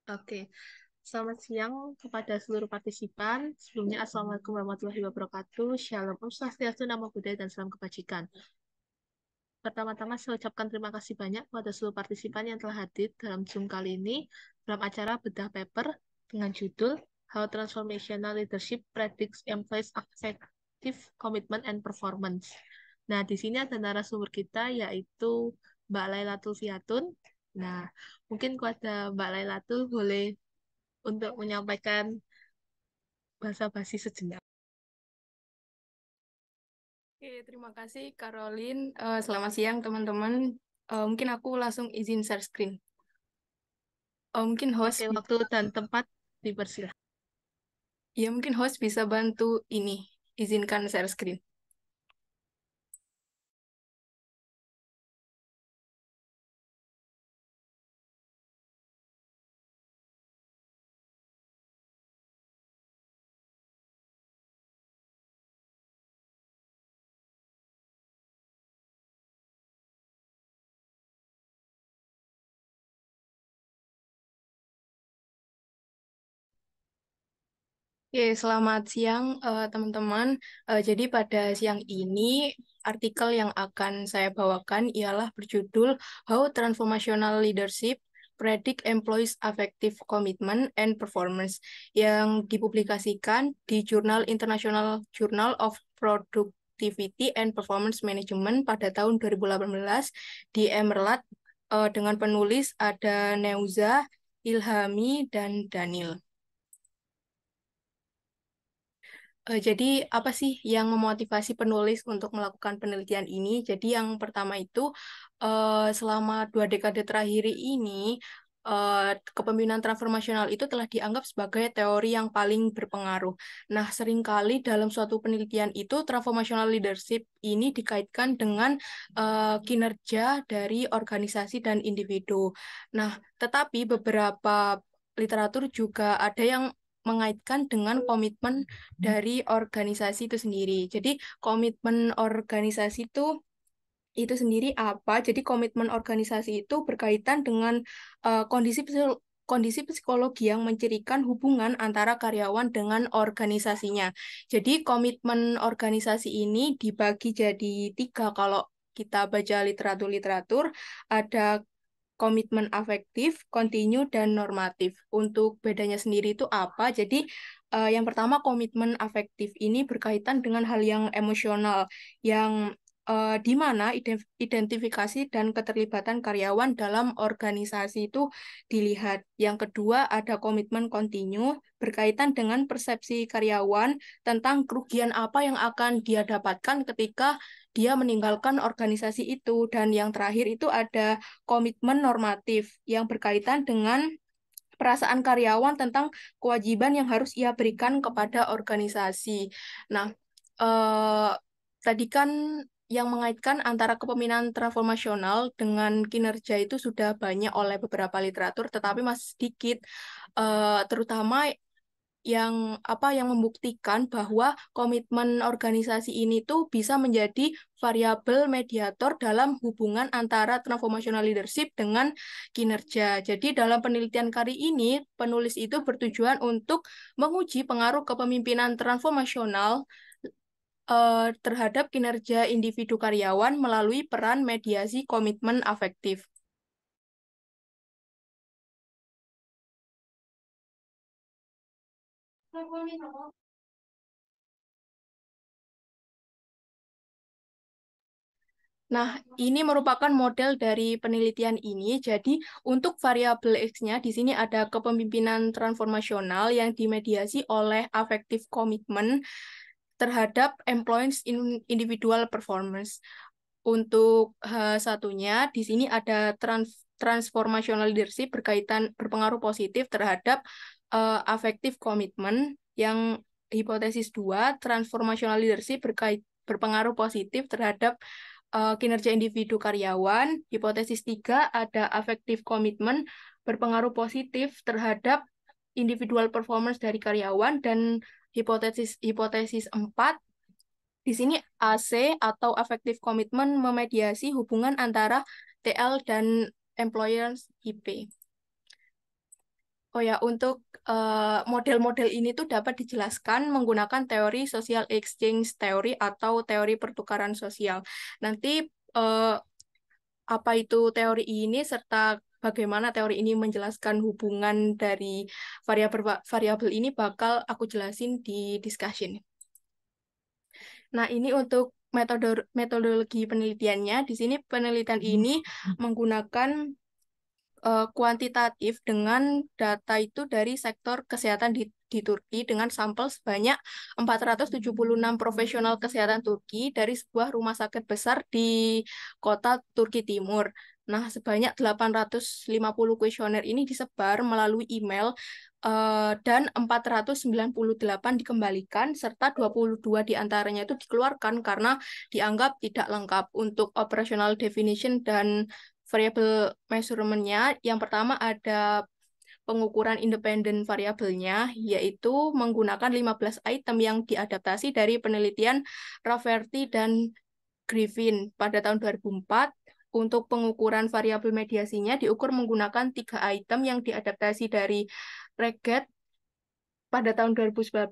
Oke, selamat siang kepada seluruh partisipan. Sebelumnya, Assalamualaikum warahmatullahi wabarakatuh. Shalom, Om Swastiastu, Namo Buddhaya, dan salam kebajikan. Pertama-tama, saya ucapkan terima kasih banyak kepada seluruh partisipan yang telah hadir dalam Zoom kali ini dalam acara bedah paper dengan judul How Transformational Leadership Predicts Employees' Effective Commitment and Performance. Nah, di sini ada narasumber kita yaitu Mbak Lailatul Fiatun. Nah, mungkin kepada Mbak Lailatul boleh untuk menyampaikan basa-basi sejenak. Oke, terima kasih Caroline. Selamat siang teman-teman. Mungkin aku langsung izin share screen. Mungkin host Oke, waktu dan tempat dipersilahkan. ya mungkin host bisa bantu ini, izinkan share screen. Oke, selamat siang teman-teman. Jadi pada siang ini artikel yang akan saya bawakan ialah berjudul How Transformational Leadership Predict Employees' Effective Commitment and Performance yang dipublikasikan di Jurnal International Journal of Productivity and Performance Management pada tahun 2018 di Emerald dengan penulis ada Neuza, Ilhami, dan Daniel. Jadi apa sih yang memotivasi penulis untuk melakukan penelitian ini? Jadi yang pertama itu selama 2 dekade terakhir ini kepemimpinan transformasional itu telah dianggap sebagai teori yang paling berpengaruh. Nah, seringkali dalam suatu penelitian itu transformational leadership ini dikaitkan dengan kinerja dari organisasi dan individu. Nah, tetapi beberapa literatur juga ada yang mengaitkan dengan komitmen dari organisasi itu sendiri. Jadi komitmen organisasi itu sendiri apa? Jadi komitmen organisasi itu berkaitan dengan kondisi psikologi yang mencirikan hubungan antara karyawan dengan organisasinya. Jadi komitmen organisasi ini dibagi jadi 3 kalau kita baca literatur-literatur, ada komitmen afektif, kontinu, dan normatif. Untuk bedanya sendiri itu apa? Jadi, yang pertama komitmen afektif ini berkaitan dengan hal yang emosional, yang di mana identifikasi dan keterlibatan karyawan dalam organisasi itu dilihat. Yang kedua ada komitmen kontinu, berkaitan dengan persepsi karyawan tentang kerugian apa yang akan dia dapatkan ketika dia meninggalkan organisasi itu. Dan yang terakhir itu ada komitmen normatif yang berkaitan dengan perasaan karyawan tentang kewajiban yang harus ia berikan kepada organisasi. Nah, eh, tadi kan yang mengaitkan antara kepemimpinan transformasional dengan kinerja itu sudah banyak oleh beberapa literatur, tetapi masih sedikit, terutama yang membuktikan bahwa komitmen organisasi ini tuh bisa menjadi variabel mediator dalam hubungan antara transformational leadership dengan kinerja. Jadi dalam penelitian kali ini penulis itu bertujuan untuk menguji pengaruh kepemimpinan transformasional terhadap kinerja individu karyawan melalui peran mediasi komitmen afektif. Nah, ini merupakan model dari penelitian ini. Jadi, untuk variabel X-nya, di sini ada kepemimpinan transformasional yang dimediasi oleh affective commitment terhadap employees individual performance. Untuk satunya, di sini ada transformational leadership berpengaruh positif terhadap affective commitment. Yang hipotesis 2, transformational leadership berpengaruh positif terhadap kinerja individu karyawan. Hipotesis 3 ada affective commitment berpengaruh positif terhadap individual performance dari karyawan. Dan hipotesis 4 di sini AC atau affective commitment memediasi hubungan antara TL dan employers IP. Oh ya, untuk model-model ini tuh dapat dijelaskan menggunakan teori social exchange theory atau teori pertukaran sosial. Nanti eh, apa itu teori ini serta bagaimana teori ini menjelaskan hubungan dari variabel ini bakal aku jelasin di discussion. Nah, ini untuk metodologi penelitiannya. Di sini penelitian ini menggunakan kuantitatif dengan data itu dari sektor kesehatan di Turki dengan sampel sebanyak 476 profesional kesehatan Turki dari sebuah rumah sakit besar di kota Turki Timur. Nah, sebanyak 850 kuesioner ini disebar melalui email dan 498 dikembalikan serta 22 diantaranya itu dikeluarkan karena dianggap tidak lengkap untuk operational definition dan variable measurement-nya. Yang pertama ada pengukuran independen variabelnya, yaitu menggunakan 15 item yang diadaptasi dari penelitian Rafferty dan Griffin pada tahun 2004. Untuk pengukuran variabel mediasinya diukur menggunakan 3 item yang diadaptasi dari Reget pada tahun 2011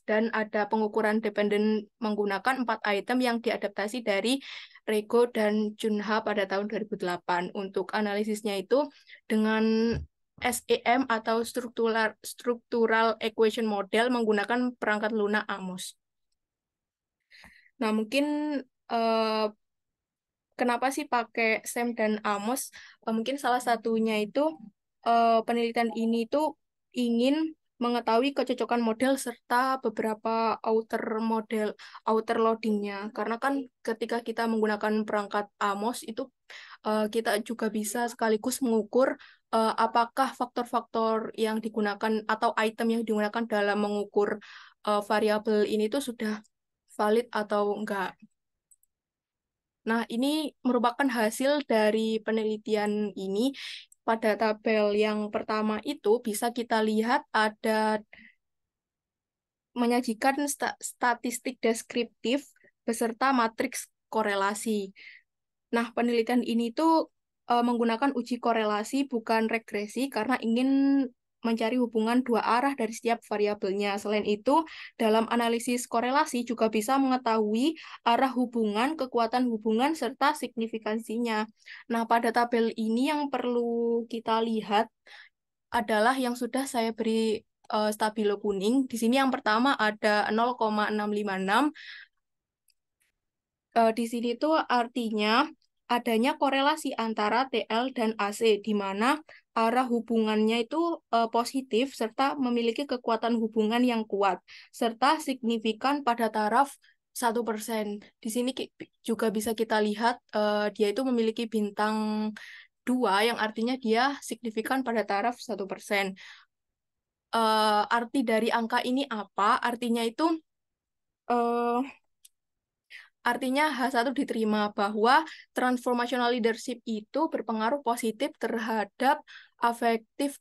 dan ada pengukuran dependen menggunakan 4 item yang diadaptasi dari Rego dan Junha pada tahun 2008. Untuk analisisnya itu dengan SEM atau Structural Equation Model menggunakan perangkat lunak Amos. Nah, mungkin eh, kenapa sih pakai SEM dan Amos? Mungkin salah satunya itu penelitian ini tuh ingin mengetahui kecocokan model serta beberapa outer loadingnya. Karena kan ketika kita menggunakan perangkat Amos itu kita juga bisa sekaligus mengukur apakah faktor-faktor yang digunakan atau item yang digunakan dalam mengukur variabel ini tuh sudah valid atau enggak. Nah, ini merupakan hasil dari penelitian ini. Pada tabel yang pertama itu bisa kita lihat ada menyajikan statistik deskriptif beserta matriks korelasi. Nah, penelitian ini tuh menggunakan uji korelasi bukan regresi karena ingin mencari hubungan dua arah dari setiap variabelnya. Selain itu, dalam analisis korelasi juga bisa mengetahui arah hubungan, kekuatan hubungan, serta signifikansinya. Nah, pada tabel ini yang perlu kita lihat adalah yang sudah saya beri stabilo kuning. Di sini yang pertama ada 0,656. Di sini tuh artinya adanya korelasi antara TL dan AC, di mana arah hubungannya itu positif serta memiliki kekuatan hubungan yang kuat, serta signifikan pada taraf 1%. Di sini juga bisa kita lihat dia itu memiliki bintang 2, yang artinya dia signifikan pada taraf 1%. Arti dari angka ini apa? Artinya itu eh, artinya H1 diterima bahwa transformational leadership itu berpengaruh positif terhadap affective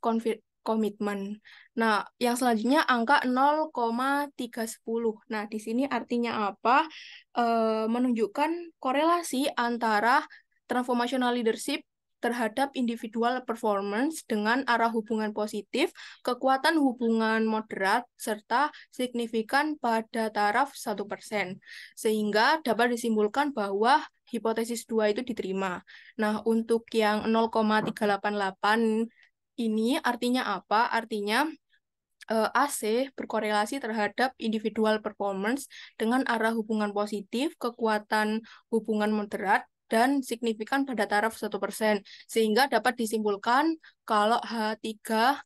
komitmen. Nah, yang selanjutnya angka 0,310. Nah, di sini artinya apa? Menunjukkan korelasi antara transformational leadership terhadap individual performance dengan arah hubungan positif, kekuatan hubungan moderat, serta signifikan pada taraf 1%. Sehingga dapat disimpulkan bahwa hipotesis 2 itu diterima. Nah, untuk yang 0,388 ini artinya apa? Artinya AC berkorelasi terhadap individual performance dengan arah hubungan positif, kekuatan hubungan moderat, dan signifikan pada taraf 1%. Sehingga dapat disimpulkan kalau H3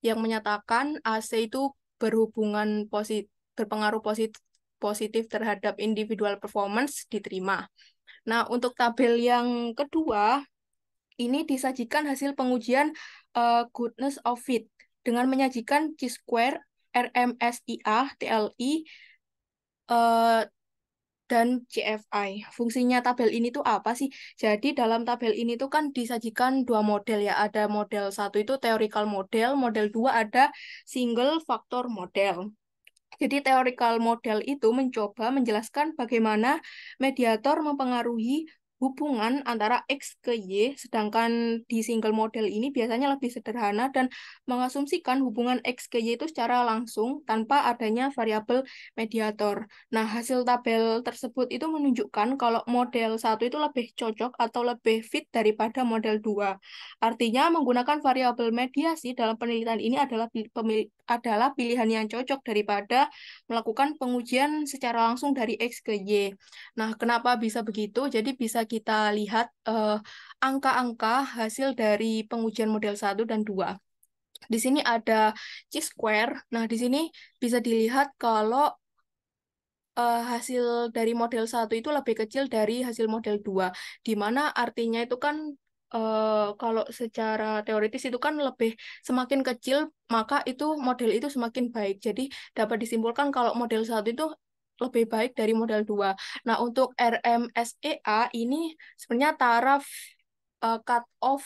yang menyatakan AC itu berpengaruh positif terhadap individual performance diterima. Nah, untuk tabel yang kedua, ini disajikan hasil pengujian goodness of fit dengan menyajikan Chi-square, RMSIA, TLI, eh, dan CFI. Fungsinya tabel ini tuh apa sih? Jadi dalam tabel ini tuh kan disajikan dua model ya. Ada model satu itu theoretical model, model dua ada single factor model. Jadi theoretical model itu mencoba menjelaskan bagaimana mediator mempengaruhi hubungan antara X ke Y, sedangkan di single model ini biasanya lebih sederhana dan mengasumsikan hubungan X ke Y itu secara langsung tanpa adanya variabel mediator. Nah, hasil tabel tersebut itu menunjukkan kalau model satu itu lebih cocok atau lebih fit daripada model 2. Artinya, menggunakan variabel mediasi dalam penelitian ini adalah pilihan yang cocok daripada melakukan pengujian secara langsung dari X ke Y. Nah, kenapa bisa begitu? Jadi bisa kita lihat angka-angka hasil dari pengujian model satu dan 2. Di sini ada chi-square. Nah, di sini bisa dilihat kalau hasil dari model satu itu lebih kecil dari hasil model 2, di mana artinya itu kan kalau secara teoritis itu kan lebih semakin kecil, maka itu model itu semakin baik. Jadi dapat disimpulkan kalau model satu itu lebih baik dari model 2. Nah, untuk RMSEA ini sebenarnya taraf cut-off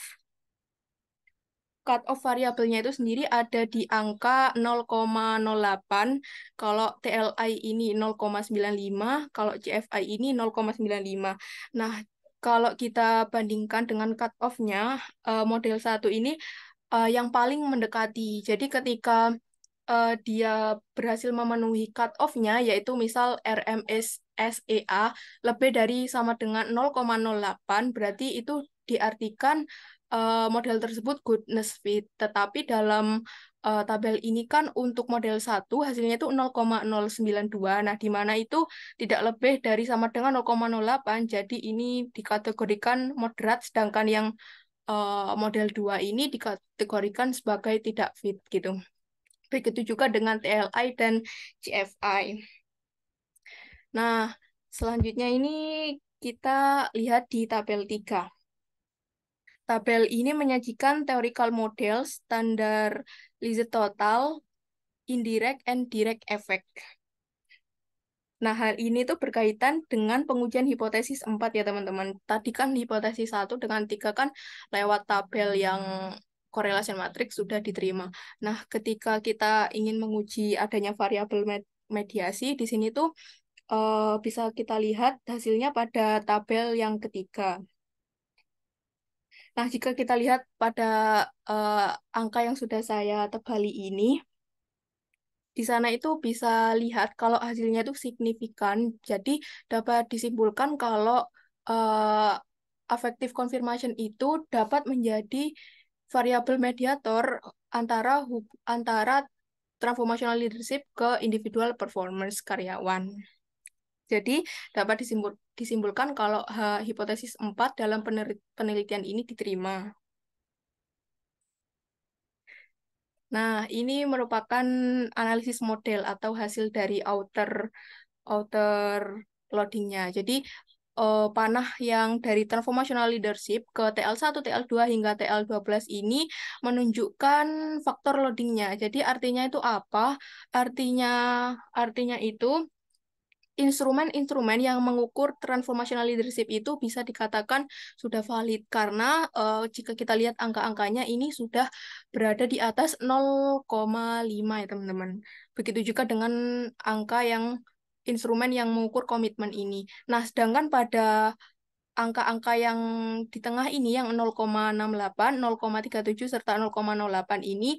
variabelnya itu sendiri ada di angka 0,08, kalau TLI ini 0,95, kalau CFI ini 0,95. Nah, kalau kita bandingkan dengan cut-off-nya, model satu ini yang paling mendekati. Jadi ketika dia berhasil memenuhi cut-off-nya, yaitu misal RMSEA lebih dari sama dengan 0,08, berarti itu diartikan model tersebut goodness fit. Tetapi dalam tabel ini kan untuk model satu hasilnya itu 0,092. Nah, di mana itu tidak lebih dari sama dengan 0,08. Jadi ini dikategorikan moderat, sedangkan yang model 2 ini dikategorikan sebagai tidak fit gitu. Begitu juga dengan TLI dan CFI. Nah, selanjutnya ini kita lihat di tabel 3. Tabel ini menyajikan theoretical model, standar Lise total, indirect, and direct effect. Nah, hal ini tuh berkaitan dengan pengujian hipotesis 4 ya teman-teman. Tadi kan hipotesis 1 dengan 3 kan lewat tabel yang correlation matrix sudah diterima. Nah, ketika kita ingin menguji adanya variabel mediasi, di sini tuh bisa kita lihat hasilnya pada tabel yang ketiga. Nah, jika kita lihat pada angka yang sudah saya tebali ini, di sana itu bisa lihat kalau hasilnya itu signifikan. Jadi dapat disimpulkan kalau uh, affective confirmation itu dapat menjadi variabel mediator antara transformational leadership ke individual performance karyawan. Jadi dapat disimpulkan kalau hipotesis 4 dalam penelitian ini diterima. Nah, ini merupakan analisis model atau hasil dari outer loadingnya. Jadi panah yang dari transformational leadership ke TL1, TL2 hingga TL12 ini menunjukkan faktor loadingnya. Jadi artinya itu apa? Artinya artinya itu instrumen-instrumen yang mengukur transformational leadership itu bisa dikatakan sudah valid karena jika kita lihat angka-angkanya ini sudah berada di atas 0,5 ya teman-teman. Begitu juga dengan angka yang instrumen yang mengukur komitmen ini. Nah, sedangkan pada angka-angka yang di tengah ini yang 0,68, 0,37 serta 0,08 ini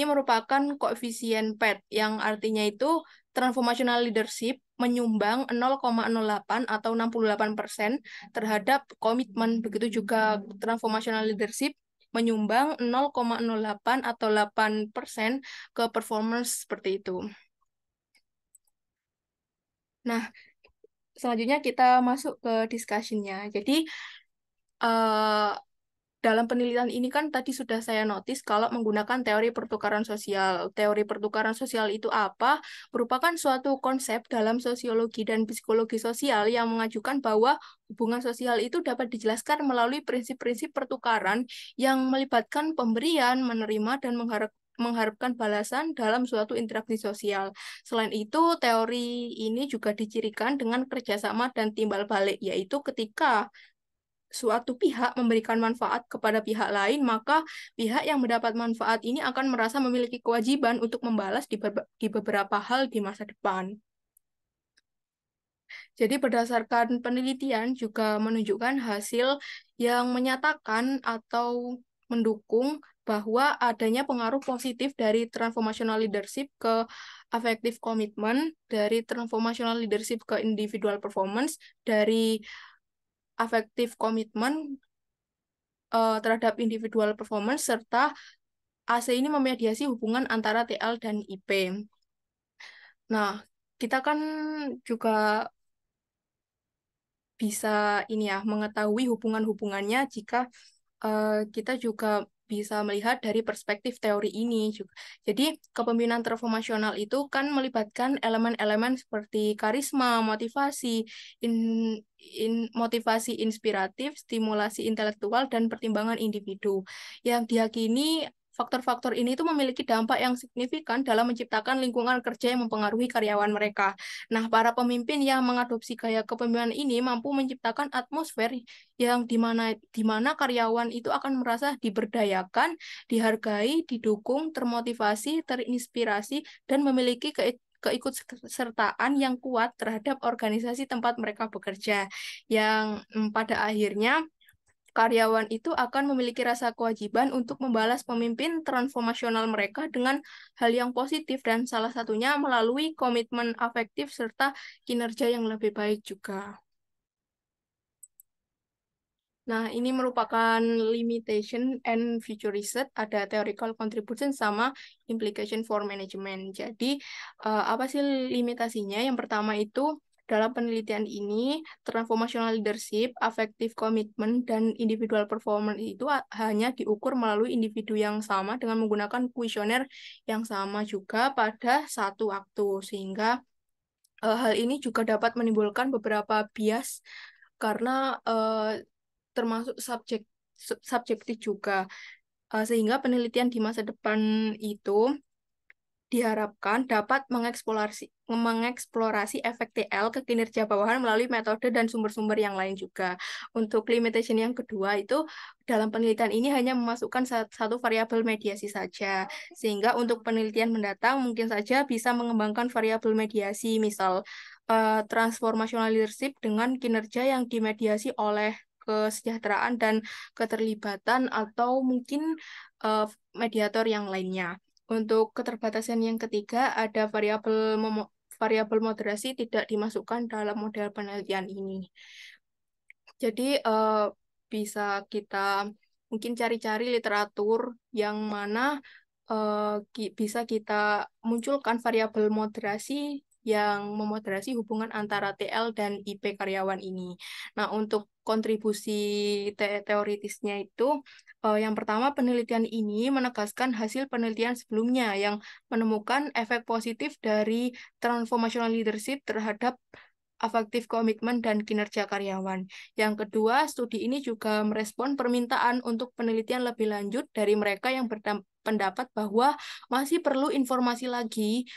merupakan koefisien PET yang artinya itu transformational leadership menyumbang 0,08 atau 68% terhadap komitmen. Begitu juga transformational leadership menyumbang 0,08 atau 8% ke performance seperti itu. Nah, selanjutnya kita masuk ke discussion-nya. Jadi, eh, dalam penelitian ini kan tadi sudah saya notice kalau menggunakan teori pertukaran sosial. Teori pertukaran sosial itu apa? Merupakan suatu konsep dalam sosiologi dan psikologi sosial yang mengajukan bahwa hubungan sosial itu dapat dijelaskan melalui prinsip-prinsip pertukaran yang melibatkan pemberian, menerima, dan mengharapkan balasan dalam suatu interaksi sosial. Selain itu, teori ini juga dicirikan dengan kerjasama dan timbal balik, yaitu ketika suatu pihak memberikan manfaat kepada pihak lain, maka pihak yang mendapat manfaat ini akan merasa memiliki kewajiban untuk membalas di beberapa hal di masa depan. Jadi berdasarkan penelitian juga menunjukkan hasil yang menyatakan atau mendukung bahwa adanya pengaruh positif dari transformational leadership ke affective commitment, dari transformational leadership ke individual performance, dari affective commitment terhadap individual performance, serta AC ini memediasi hubungan antara TL dan IP. Nah, kita kan juga bisa ini ya mengetahui hubungan-hubungannya jika kita juga bisa melihat dari perspektif teori ini juga. Jadi, kepemimpinan transformasional itu kan melibatkan elemen-elemen seperti karisma, in, motivasi inspiratif, stimulasi intelektual, dan pertimbangan individu. Yang diyakini faktor-faktor ini itu memiliki dampak yang signifikan dalam menciptakan lingkungan kerja yang mempengaruhi karyawan mereka. Nah, para pemimpin yang mengadopsi gaya kepemimpinan ini mampu menciptakan atmosfer yang di mana karyawan itu akan merasa diberdayakan, dihargai, didukung, termotivasi, terinspirasi, dan memiliki keikutsertaan yang kuat terhadap organisasi tempat mereka bekerja. Yang pada akhirnya karyawan itu akan memiliki rasa kewajiban untuk membalas pemimpin transformasional mereka dengan hal yang positif dan salah satunya melalui komitmen afektif serta kinerja yang lebih baik juga. Nah, ini merupakan limitation and future research, ada theoretical contribution sama implication for management. Jadi, apa sih limitasinya? Yang pertama itu, dalam penelitian ini, transformational leadership, affective commitment, dan individual performance itu hanya diukur melalui individu yang sama dengan menggunakan kuesioner yang sama juga pada satu waktu. Sehingga hal ini juga dapat menimbulkan beberapa bias karena termasuk subjektif juga. Sehingga penelitian di masa depan itu diharapkan dapat mengeksplorasi efek TL ke kinerja bawahan melalui metode dan sumber-sumber yang lain juga. Untuk limitation yang kedua itu dalam penelitian ini hanya memasukkan satu variabel mediasi saja. Sehingga untuk penelitian mendatang mungkin saja bisa mengembangkan variabel mediasi, misal transformational leadership dengan kinerja yang dimediasi oleh kesejahteraan dan keterlibatan atau mungkin mediator yang lainnya. Untuk keterbatasan yang ketiga, ada variabel moderasi tidak dimasukkan dalam model penelitian ini. Jadi bisa kita mungkin cari-cari literatur yang mana bisa kita munculkan variabel moderasi yang memoderasi hubungan antara TL dan IP karyawan ini. Nah, untuk kontribusi teoritisnya itu, yang pertama penelitian ini menegaskan hasil penelitian sebelumnya yang menemukan efek positif dari transformational leadership terhadap afektif komitmen dan kinerja karyawan. Yang kedua, studi ini juga merespon permintaan untuk penelitian lebih lanjut dari mereka yang berpendapat bahwa masih perlu informasi lagi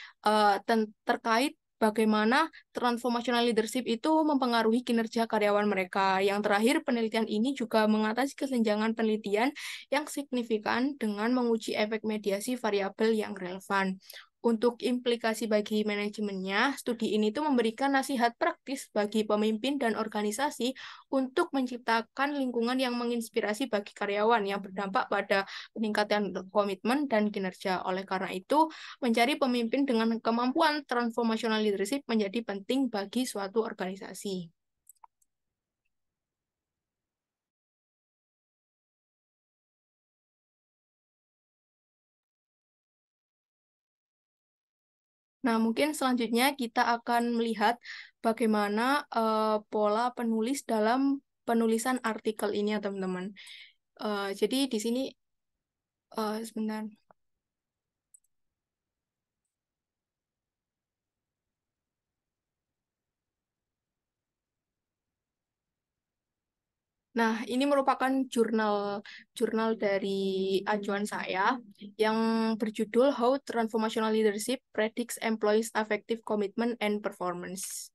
terkait bagaimana transformational leadership itu mempengaruhi kinerja karyawan mereka. Yang terakhir, penelitian ini juga mengatasi kesenjangan penelitian yang signifikan dengan menguji efek mediasi variabel yang relevan. Untuk implikasi bagi manajemennya, studi ini tuh memberikan nasihat praktis bagi pemimpin dan organisasi untuk menciptakan lingkungan yang menginspirasi bagi karyawan yang berdampak pada peningkatan komitmen dan kinerja. Oleh karena itu, mencari pemimpin dengan kemampuan transformational leadership menjadi penting bagi suatu organisasi. Nah, mungkin selanjutnya kita akan melihat bagaimana pola penulis dalam penulisan artikel ini ya teman-teman. Jadi di sini sebentar. Nah, ini merupakan jurnal jurnal dari acuan saya yang berjudul How Transformational Leadership Predicts Employees' Effective Commitment and Performance.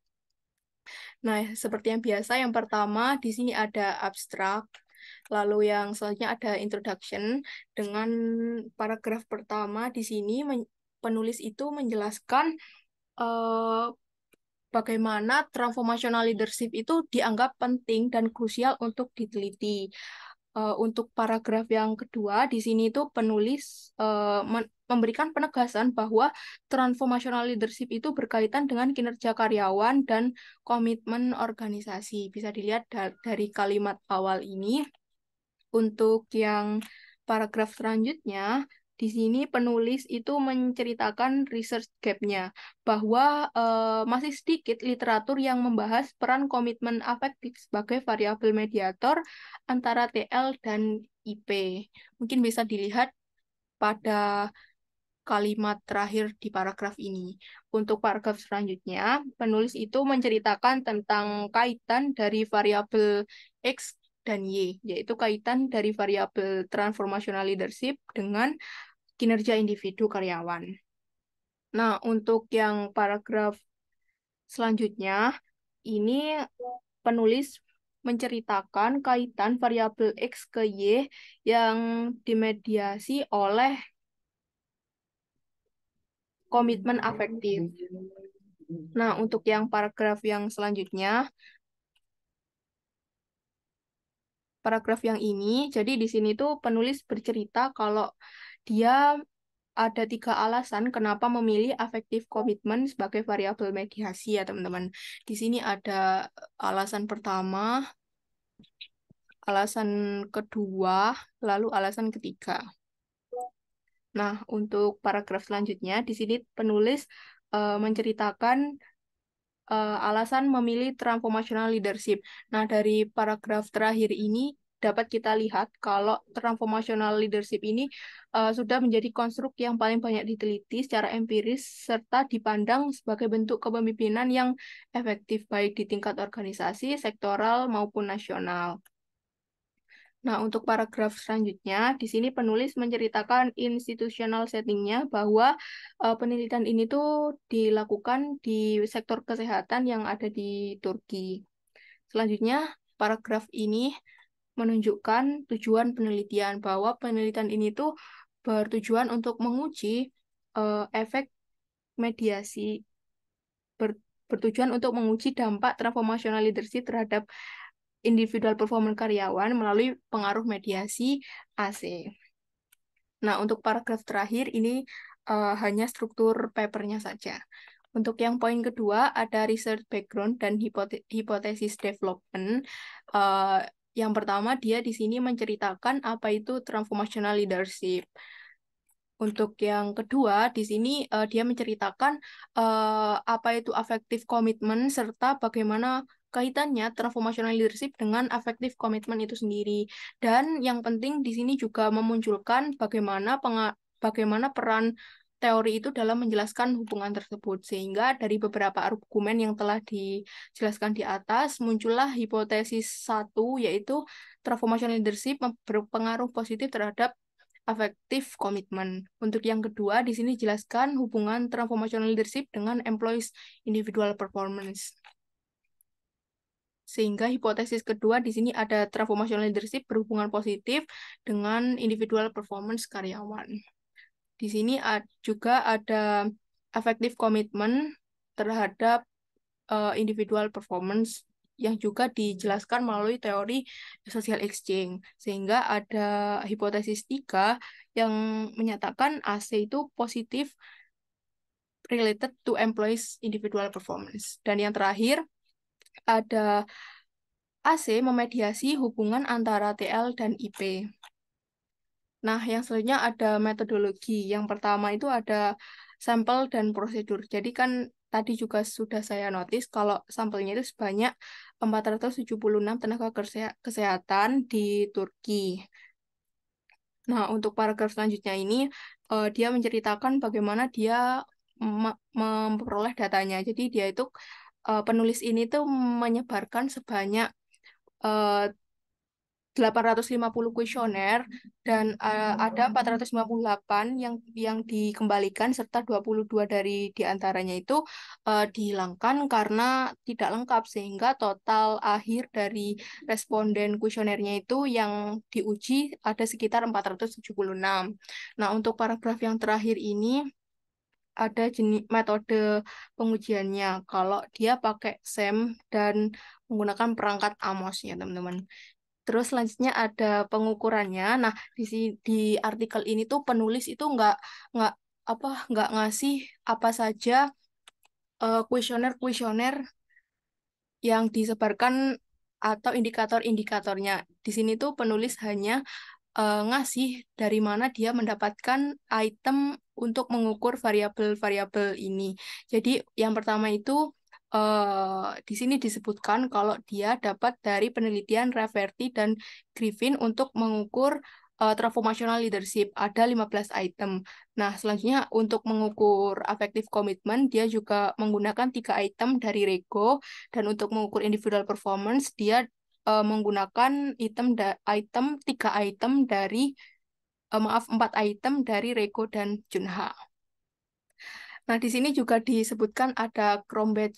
Nah, seperti yang biasa, yang pertama di sini ada abstrak, lalu yang selanjutnya ada introduction. Dengan paragraf pertama di sini penulis itu menjelaskan eh, bagaimana transformational leadership itu dianggap penting dan krusial untuk diteliti. Untuk paragraf yang kedua, di sini itu penulis memberikan penegasan bahwa transformational leadership itu berkaitan dengan kinerja karyawan dan komitmen organisasi. Bisa dilihat dari kalimat awal ini. Untuk yang paragraf selanjutnya, di sini penulis itu menceritakan research gap-nya, bahwa masih sedikit literatur yang membahas peran komitmen afektif sebagai variabel mediator antara TL dan IP. Mungkin bisa dilihat pada kalimat terakhir di paragraf ini. Untuk paragraf selanjutnya, penulis itu menceritakan tentang kaitan dari variabel X dan Y, yaitu kaitan dari variabel transformational leadership dengan kinerja individu karyawan. Nah, untuk yang paragraf selanjutnya, ini penulis menceritakan kaitan variabel X ke Y yang dimediasi oleh komitmen afektif. Nah, untuk yang paragraf yang selanjutnya, paragraf yang ini, jadi di sini tuh penulis bercerita kalau dia ada 3 alasan kenapa memilih afektif komitmen sebagai variabel mediasi ya teman-teman. Di sini ada alasan pertama, alasan kedua, lalu alasan ketiga. Nah, untuk paragraf selanjutnya, di sini penulis menceritakan alasan memilih transformational leadership. Nah, dari paragraf terakhir ini dapat kita lihat kalau transformational leadership ini sudah menjadi konstruk yang paling banyak diteliti secara empiris serta dipandang sebagai bentuk kepemimpinan yang efektif baik di tingkat organisasi, sektoral maupun nasional. Nah, untuk paragraf selanjutnya, di sini penulis menceritakan institutional setting-nya bahwa penelitian ini tuh dilakukan di sektor kesehatan yang ada di Turki. Selanjutnya, paragraf ini menunjukkan tujuan penelitian, bahwa penelitian ini tuh bertujuan untuk menguji efek mediasi, bertujuan untuk menguji dampak transformational leadership terhadap individual performance karyawan melalui pengaruh mediasi AC. Nah, untuk paragraf terakhir ini hanya struktur papernya saja. Untuk yang poin kedua ada research background dan hipotesis development. Yang pertama dia di sini menceritakan apa itu transformational leadership. Untuk yang kedua, di sini dia menceritakan apa itu affective commitment serta bagaimana kaitannya transformational leadership dengan affective commitment itu sendiri. Dan yang penting di sini juga memunculkan bagaimana peran teori itu dalam menjelaskan hubungan tersebut. Sehingga dari beberapa argumen yang telah dijelaskan di atas, muncullah hipotesis satu, yaitu transformational leadership berpengaruh positif terhadap affective commitment. Untuk yang kedua, di sini jelaskan hubungan transformational leadership dengan employees individual performance. Sehingga hipotesis kedua di sini ada transformational leadership berhubungan positif dengan individual performance karyawan. Di sini juga ada affective commitment terhadap individual performance yang juga dijelaskan melalui teori social exchange. Sehingga ada hipotesis 3 yang menyatakan AC itu positif related to employees individual performance. Dan yang terakhir ada AC memediasi hubungan antara TL dan IP. Nah, yang selanjutnya ada metodologi. Yang pertama itu ada sampel dan prosedur. Jadi kan tadi juga sudah saya notice kalau sampelnya itu sebanyak 476 tenaga kesehatan di Turki. Nah, untuk paragraf selanjutnya ini, dia menceritakan bagaimana dia memperoleh datanya. Jadi dia itu, penulis ini tuh menyebarkan sebanyak 850 kuesioner dan ada 458 yang dikembalikan serta 22 dari diantaranya itu dihilangkan karena tidak lengkap sehingga total akhir dari responden kuesionernya itu yang diuji ada sekitar 476. Nah, untuk paragraf yang terakhir ini ada jenis metode pengujiannya. Kalau dia pakai SEM dan menggunakan perangkat Amos ya teman-teman. Terus selanjutnya ada pengukurannya. Nah, di artikel ini tuh penulis itu nggak nggak ngasih apa saja kuesioner-kuesioner yang disebarkan atau indikator-indikatornya. Di sini tuh penulis hanya ngasih dari mana dia mendapatkan item untuk mengukur variabel-variabel ini. Jadi yang pertama itu di sini disebutkan kalau dia dapat dari penelitian Rafferty dan Griffin untuk mengukur transformational leadership. Ada 15 item. Nah, selanjutnya untuk mengukur affective commitment, dia juga menggunakan 3 item dari Rego. Dan untuk mengukur individual performance, dia menggunakan item 3 item dari maaf 4 item dari Rego dan Junha. Nah, di sini juga disebutkan ada Cronbach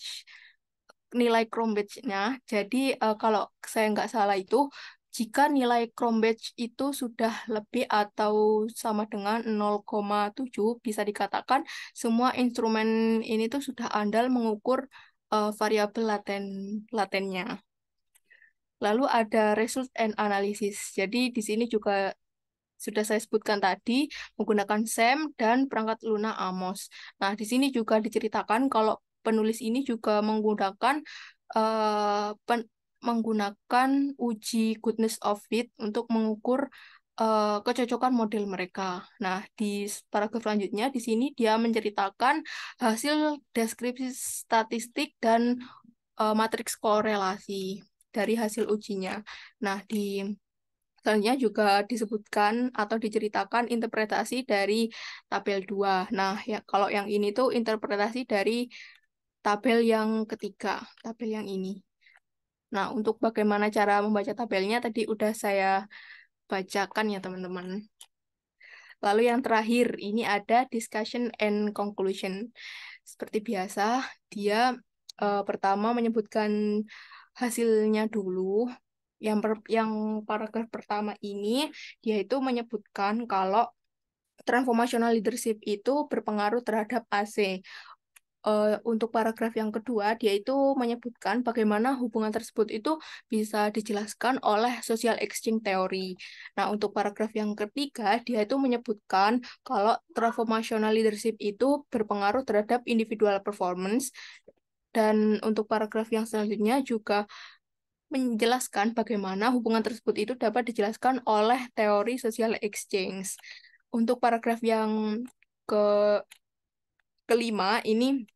nilai Cronbach-nya. Jadi kalau saya nggak salah itu jika nilai Cronbach itu sudah lebih atau sama dengan 0,7 bisa dikatakan semua instrumen ini tuh sudah andal mengukur variabel latennya. Lalu ada result and analysis. Jadi di sini juga sudah saya sebutkan tadi menggunakan SEM dan perangkat Luna Amos. Nah, di sini juga diceritakan kalau penulis ini juga menggunakan menggunakan uji goodness of fit untuk mengukur kecocokan model mereka. Nah, di paragraf selanjutnya di sini dia menceritakan hasil deskripsi statistik dan matriks korelasi dari hasil ujinya. Nah, di selanjutnya juga disebutkan atau diceritakan interpretasi dari tabel 2. Nah, ya kalau yang ini tuh interpretasi dari tabel yang ketiga, tabel yang ini. Nah, untuk bagaimana cara membaca tabelnya tadi udah saya bacakan ya, teman-teman. Lalu yang terakhir, ini ada discussion and conclusion. Seperti biasa, dia pertama menyebutkan hasilnya dulu. Yang paragraf pertama ini, dia itu menyebutkan kalau transformational leadership itu berpengaruh terhadap AC. Untuk paragraf yang kedua, dia itu menyebutkan bagaimana hubungan tersebut itu bisa dijelaskan oleh social exchange theory. Nah, untuk paragraf yang ketiga, dia itu menyebutkan kalau transformational leadership itu berpengaruh terhadap individual performance. Dan untuk paragraf yang selanjutnya juga menjelaskan bagaimana hubungan tersebut itu dapat dijelaskan oleh teori social exchange. Untuk paragraf yang ke kelima ini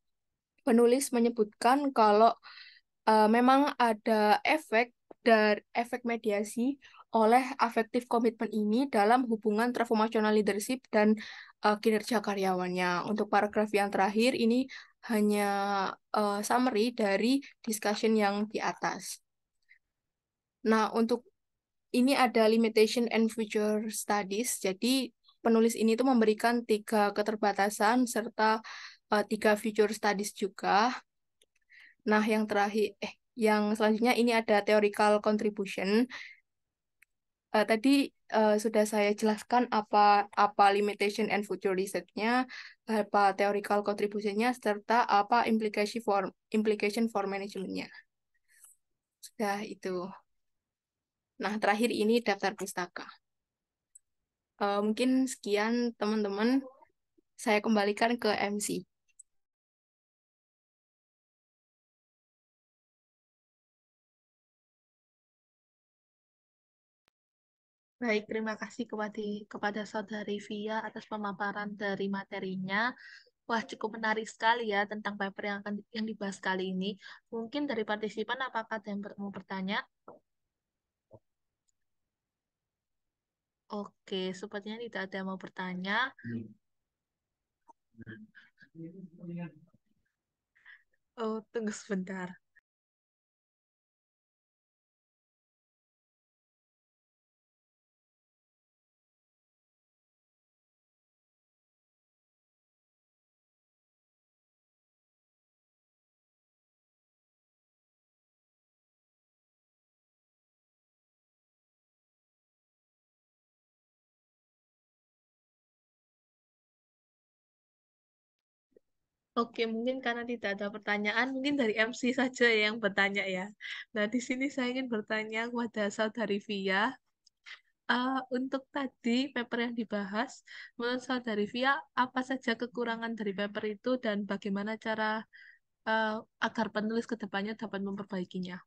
penulis menyebutkan kalau memang ada efek mediasi oleh affective commitment ini dalam hubungan transformational leadership dan kinerja karyawannya. Untuk paragraf yang terakhir ini hanya summary dari discussion yang di atas. Nah, untuk ini ada limitation and future studies. Jadi penulis ini tuh memberikan 3 keterbatasan serta 3 future studies juga. Nah, yang selanjutnya ini ada theoretical contribution. Tadi sudah saya jelaskan apa apa limitation and future research-nya, apa theoretical contribution-nya, serta apa implication for management-nya. Sudah itu. Nah, terakhir ini daftar pustaka. Mungkin sekian teman-teman. Saya kembalikan ke MC. Baik, terima kasih kepada Saudari Via atas pemaparan dari materinya. Wah, cukup menarik sekali ya tentang paper yang dibahas kali ini. Mungkin dari partisipan apakah ada yang mau bertanya? Oke, sepertinya tidak ada yang mau bertanya. Oh, tunggu sebentar. Oke, mungkin karena tidak ada pertanyaan, mungkin dari MC saja yang bertanya ya. Nah, di sini saya ingin bertanya kepada Saudari Via. Untuk tadi paper yang dibahas, menurut Saudari Via, apa saja kekurangan dari paper itu dan bagaimana cara eh, agar penulis ke depannya dapat memperbaikinya?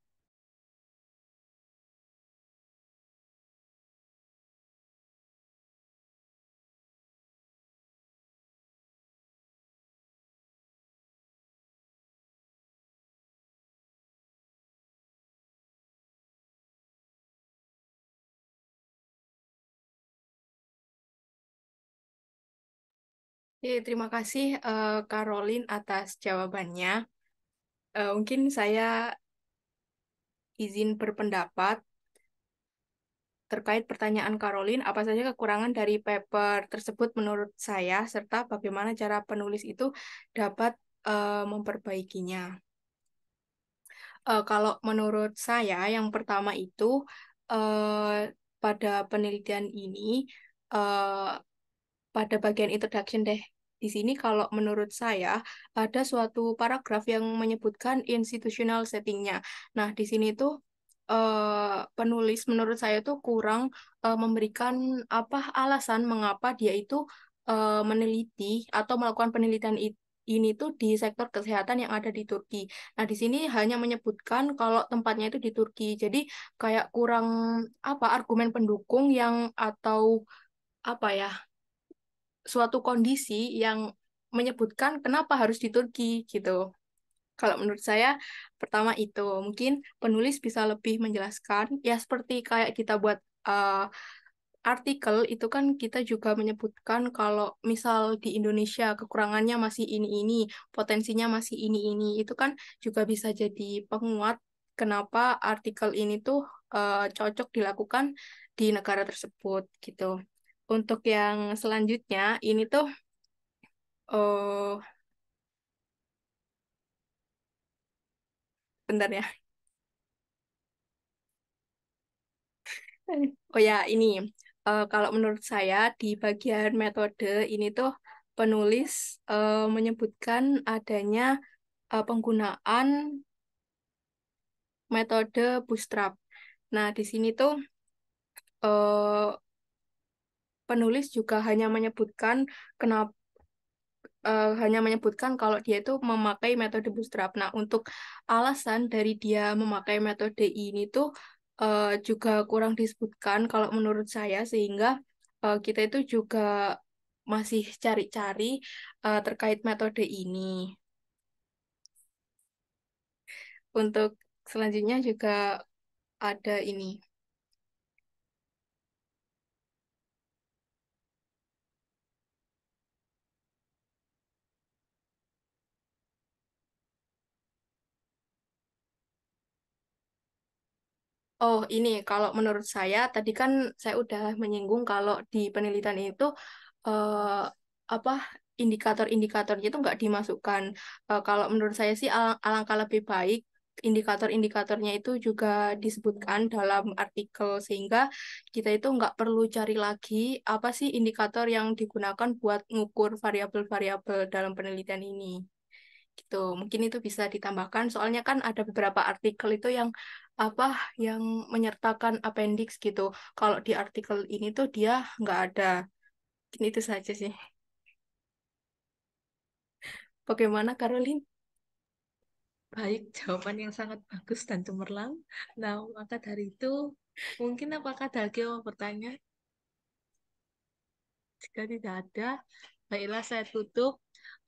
Oke, terima kasih Caroline atas jawabannya. Mungkin saya izin berpendapat terkait pertanyaan Caroline, apa saja kekurangan dari paper tersebut menurut saya, serta bagaimana cara penulis itu dapat memperbaikinya. Kalau menurut saya, yang pertama itu pada penelitian ini, eh, pada bagian introduction deh. Di sini kalau menurut saya ada suatu paragraf yang menyebutkan institutional settingnya. Nah, di sini tuh penulis menurut saya tuh kurang memberikan apa alasan mengapa dia itu meneliti atau melakukan penelitian ini tuh di sektor kesehatan yang ada di Turki. Nah, di sini hanya menyebutkan kalau tempatnya itu di Turki. Jadi kayak kurang apa argumen pendukung yang atau apa ya suatu kondisi yang menyebutkan kenapa harus di Turki gitu. Kalau menurut saya, pertama itu mungkin penulis bisa lebih menjelaskan ya seperti kayak kita buat uh, artikel itu kan kita juga menyebutkan kalau misal di Indonesia kekurangannya masih ini, potensinya masih ini. Itu kan juga bisa jadi penguat kenapa artikel ini tuh cocok dilakukan di negara tersebut gitu. Untuk yang selanjutnya, ini tuh oh, bentar ya. Oh ya, ini. Kalau menurut saya di bagian metode ini tuh penulis menyebutkan adanya penggunaan metode bootstrap. Nah, di sini tuh eh, penulis juga hanya menyebutkan kalau dia itu memakai metode bootstrap. Nah, untuk alasan dari dia memakai metode ini tuh juga kurang disebutkan kalau menurut saya, sehingga kita itu juga masih cari-cari terkait metode ini. Untuk selanjutnya juga ada ini. Oh, ini kalau menurut saya, tadi kan saya udah menyinggung kalau di penelitian itu eh, apa indikator-indikatornya itu nggak dimasukkan. Kalau menurut saya sih alangkah lebih baik indikator-indikatornya itu juga disebutkan dalam artikel sehingga kita itu nggak perlu cari lagi apa sih indikator yang digunakan buat ngukur variabel-variabel dalam penelitian ini gitu. Mungkin itu bisa ditambahkan, soalnya kan ada beberapa artikel itu yang apa yang menyertakan appendix gitu. Kalau di artikel ini tuh dia nggak ada. Mungkin itu saja sih. Bagaimana, Caroline? Baik, jawaban yang sangat bagus dan cemerlang. Nah, maka dari itu, mungkin apakah ada lagi yang mau bertanya? Jika tidak ada, baiklah saya tutup.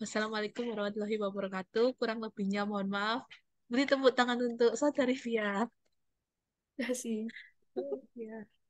Wassalamualaikum warahmatullahi wabarakatuh. Kurang lebihnya mohon maaf. Beri tepuk tangan untuk Saudari Via. Ya sih. Ya.